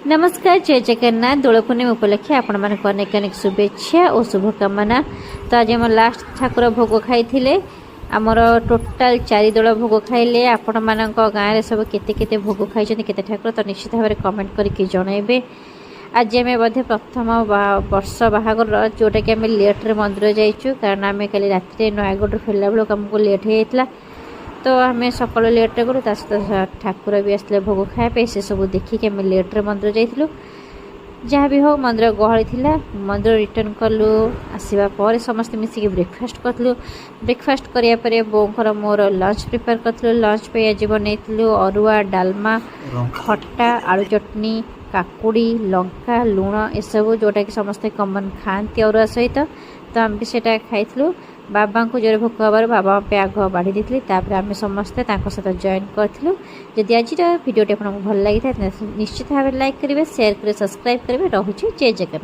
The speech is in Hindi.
नमस्कार जय जगन्नाथ दोल पूर्णिमा उपलक्षे आपण मानक अनेक अनेक शुभेच्छा और शुभकामना। तो आज आम लास्ट ठाकुर भोग खाई आमर टोटाल 4 दल भोग खाइले। आपण मानक गाँव में सब केते भोग खाई केते ठाकुर तो निश्चित भाव में कमेंट करके जनइबे। आज आम बोधे प्रथम वर्ष बाहागर जोटा कि आम लेट्रे मंदिर जाइचु कारण आम कल रात नयगढ़ फेरला बेलू आमको लेट होता तो आम सकाल लेट्रे गलु सहित ठाकुर भी आसते भोग खायापे से सब देखिक आम लेट्रे मंदिर जाइलु। जहाँ भी हो मंदिर गहली थिला मंदिर रिटर्न कलु आसवा पर समस्त मिसिक ब्रेकफास्ट करूँ। ब्रेकफास्ट करापर बोर मोर लंच प्रिपेयर करूँ। लंच पे आज बनईलु अरुआ डालमा खट्टा आलू चटनी काकुड़ी लंका लुण एसबू जोटा कि समस्ते कमन खाती अरुआ सहित तो आम भी सेटा खाइलु। बाबा को जोर भोक हबार बाबा पे आग बाढ़ी देती आम समस्ते सहित जॉइन करूँ। जदि आज भिडियोटी आपको भल लगी था निश्चित भाव लाइक करेंगे शेयर करेंगे सब्सक्राइब करेंगे। रोचे जय जगन्नाथ।